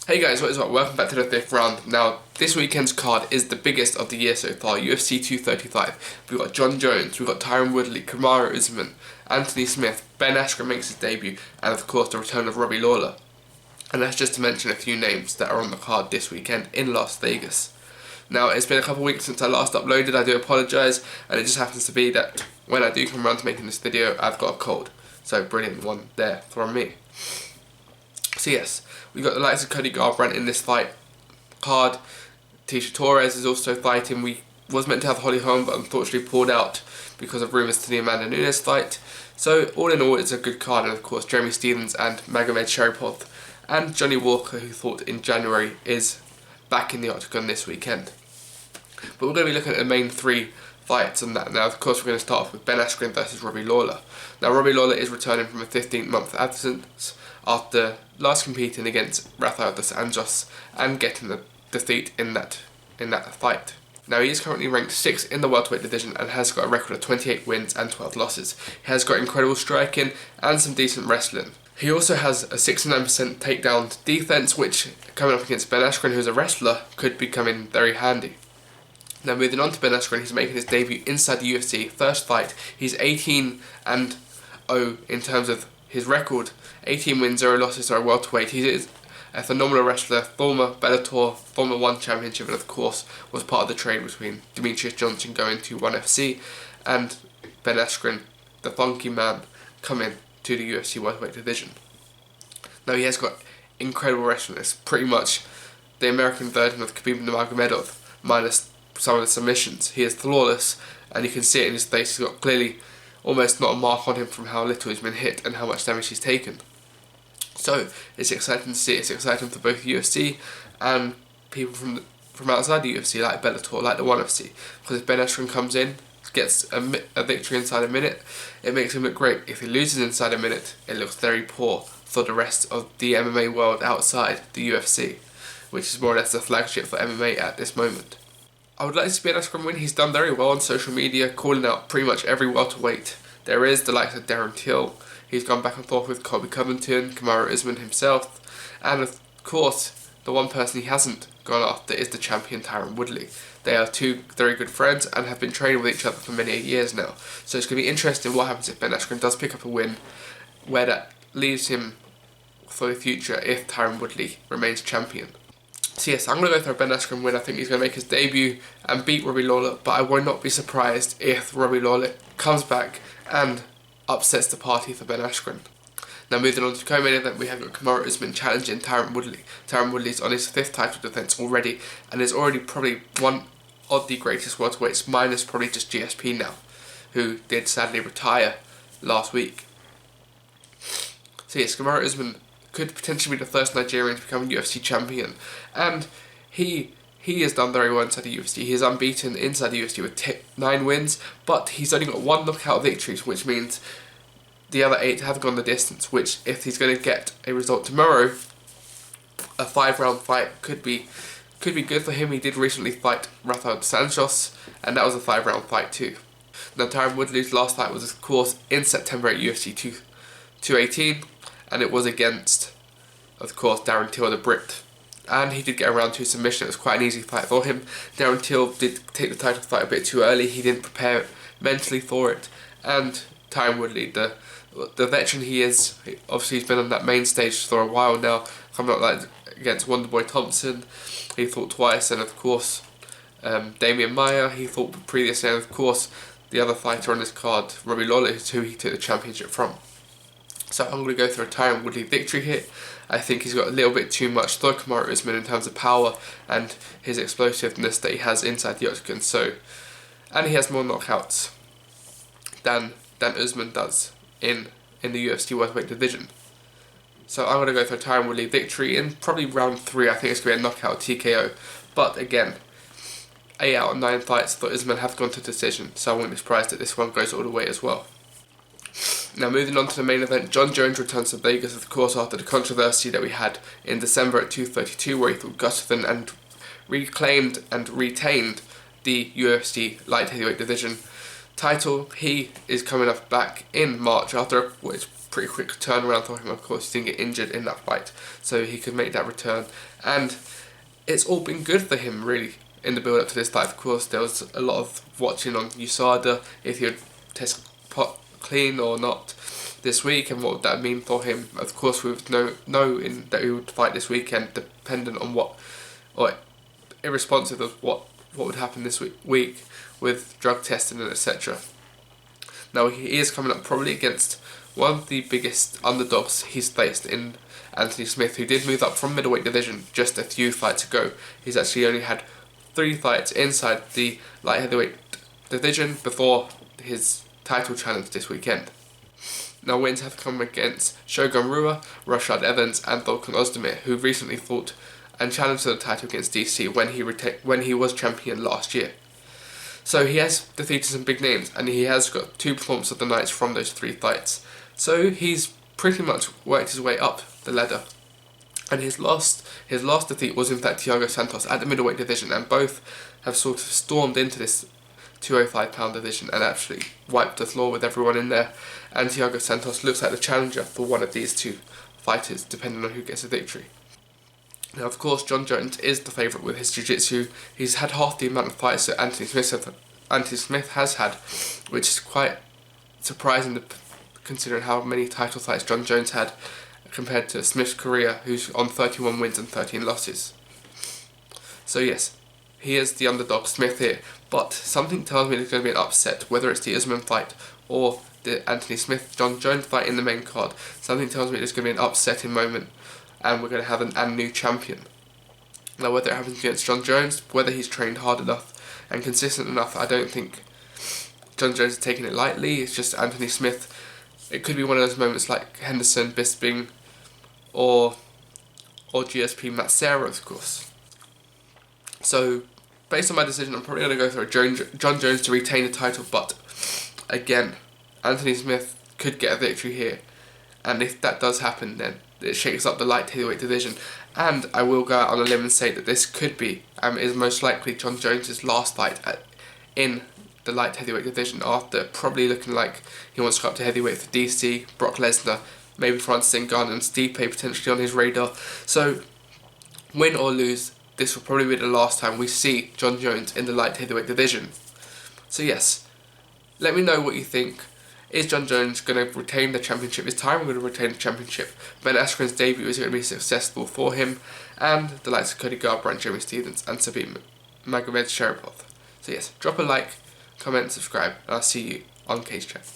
Hey guys, what is up? Welcome back to the 5th round. Now, this weekend's card is the biggest of the year so far, UFC 235. We've got Jon Jones, we've got Tyron Woodley, Kamaru Usman, Anthony Smith, Ben Askren makes his debut, and of course the return of Robbie Lawler. And that's just to mention a few names that are on the card this weekend in Las Vegas. Now, it's been a couple of weeks since I last uploaded, I do apologise, and it just happens to be that when I do come around to making this video, I've got a cold. So, brilliant one there from me. So yes, we got the likes of Cody Garbrandt in this fight card. Tecia Torres is also fighting. We was meant to have Holly Holm, but unfortunately pulled out because of rumours to the Amanda Nunes fight. So all in all, it's a good card, and of course Jeremy Stephens and Magomed Sharipov and Johnny Walker, who fought in January, is back in the octagon this weekend. But we're going to be looking at the main three fights on that. Now, of course, we're going to start off with Ben Askren versus Robbie Lawler. Now, Robbie Lawler is returning from a 15-month absence after last competing against Rafael dos Anjos and getting the defeat in that fight. Now, he is currently ranked 6th in the welterweight division and has got a record of 28 wins and 12 losses. He has got incredible striking and some decent wrestling. He also has a 69% takedown defense, which, coming up against Ben Askren, who's a wrestler, could be coming very handy. Now, moving on to Ben Askren, he's making his debut inside the UFC. First fight, he's 18-0 in terms of his record. 18 wins, 0 losses, are a welterweight. He is a phenomenal wrestler, former Bellator, former One Championship, and of course was part of the trade between Demetrius Johnson going to One FC and Ben Askren, the funky man, coming to the UFC welterweight division. Now, he has got incredible wrestling. It's pretty much the American version of Khabib Nurmagomedov, minus some of the submissions. He is flawless, and you can see it in his face. He's got clearly almost not a mark on him from how little he's been hit and how much damage he's taken. So it's exciting to see. It's exciting for both UFC and people from outside the UFC, like Bellator, like the One FC, because if Ben Askren comes in, gets a victory inside a minute, it makes him look great. If he loses inside a minute, it looks very poor for the rest of the MMA world outside the UFC, which is more or less the flagship for MMA at this moment. I would like to see Ben Askren win. He's done very well on social media, calling out pretty much every welterweight there is. The likes of Darren Till. He's gone back and forth with Colby Covington, Kamaru Usman himself, and of course, the one person he hasn't gone after is the champion Tyron Woodley. They are two very good friends and have been training with each other for many years now. So it's going to be interesting what happens if Ben Askren does pick up a win, where that leaves him for the future if Tyron Woodley remains champion. So yes, I'm going to go for a Ben Askren win. I think he's going to make his debut and beat Robbie Lawler, but I would not be surprised if Robbie Lawler comes back and upsets the party for Ben Askren. Now, moving on to the co-main event, we have got Kamaru Usman challenging Tyron Woodley. Tyron Woodley is on his 5th title defence already and is already probably one of the greatest welterweights, minus probably just GSP now, who did sadly retire last week. So yes, Kamaru Usman could potentially be the first Nigerian to become a UFC champion, and he has done very well inside the UFC. He is unbeaten inside the UFC with 9 wins, but he's only got 1 knockout victories, which means the other 8 have gone the distance, which if he's going to get a result tomorrow, a 5-round fight could be good for him. He did recently fight Rafael dos Anjos, and that was a 5-round fight too. Now, Tyron Woodley's last fight was of course in September at UFC 218, and it was against, of course, Darren Till, the Brit. And he did get a round 2 submission. It was quite an easy fight for him. Darren Till did take the title fight a bit too early. He didn't prepare mentally for it. And Tyron Woodley, the veteran he is, obviously he's been on that main stage for a while now, coming up like against Wonderboy Thompson. He fought twice, and of course Damian Maia, he fought previously, and of course the other fighter on this card, Robbie Lawler, who he took the championship from. So I'm going to go for a Tyron Woodley victory here. I think he's got a little bit too much for Kamaru Usman in terms of power and his explosiveness that he has inside the octagon. And he has more knockouts than Usman does in the UFC welterweight division. So I'm going to go for a Tyron Woodley victory in probably round 3. I think it's going to be a knockout TKO. But again, 8 out of 9 fights for Usman have gone to decision, so I wouldn't be surprised that this one goes all the way as well. Now, moving on to the main event, Jon Jones returns to Vegas, of course, after the controversy that we had in December at 232, where he fought Gustafsson and reclaimed and retained the UFC light heavyweight division title. He is coming up back in March after what is pretty quick turnaround for him. Of course, he didn't get injured in that fight, so he could make that return, and it's all been good for him really in the build up to this fight. Of course, there was a lot of watching on USADA if he would test pot clean or not this week, and what would that mean for him. Of course, we would knowing that he would fight this weekend, dependent on what, or irresponsive of what would happen this week with drug testing and etc. Now he is coming up probably against one of the biggest underdogs he's faced in Anthony Smith, who did move up from middleweight division just a few fights ago. He's actually only had 3 fights inside the light heavyweight division before his title challenge this weekend. Now wins have come against Shogun Rua, Rashad Evans and Volkan Ozdemir, who recently fought and challenged for the title against DC when he was champion last year. So he has defeated some big names, and he has got 2 performances of the night from those 3 fights. So he's pretty much worked his way up the ladder. And his last defeat was in fact Thiago Santos at the middleweight division, and both have sort of stormed into this 205-pound division and actually wiped the floor with everyone in there. And Thiago Santos looks like the challenger for one of these 2 fighters, depending on who gets a victory. Now, of course, Jon Jones is the favourite with his jiu-jitsu. He's had half the amount of fights that Anthony Smith has had, which is quite surprising considering how many title fights Jon Jones had compared to Smith's career, who's on 31 wins and 13 losses. So yes, he is the underdog, Smith here, but something tells me there's going to be an upset, whether it's the Usman fight or the Anthony Smith-Jon Jones fight in the main card. Something tells me there's going to be an upsetting moment, and we're going to have a new champion. Now, whether it happens against Jon Jones, whether he's trained hard enough and consistent enough, I don't think Jon Jones is taking it lightly. It's just Anthony Smith. It could be one of those moments like Henderson, Bisping, or GSP Matt Serra, of course. So, based on my decision, I'm probably going to go for Jon Jones to retain the title, but again, Anthony Smith could get a victory here, and if that does happen, then it shakes up the light heavyweight division, and I will go out on a limb and say that this could be, is most likely Jon Jones' last fight in the light heavyweight division, after probably looking like he wants to go up to heavyweight for DC, Brock Lesnar, maybe Francis Ngannou and Stipe potentially on his radar. So, win or lose, this will probably be the last time we see Jon Jones in the light heavyweight division. So yes, let me know what you think. Is Jon Jones going to retain the championship? Is Tyron going to retain the championship? Ben Askren's debut is going to be successful for him, and the likes of Cody Garbrandt, Jeremy Stephens and Sabine Magomed Sharipov. So yes, drop a like, comment, subscribe, and I'll see you on Cage Chat.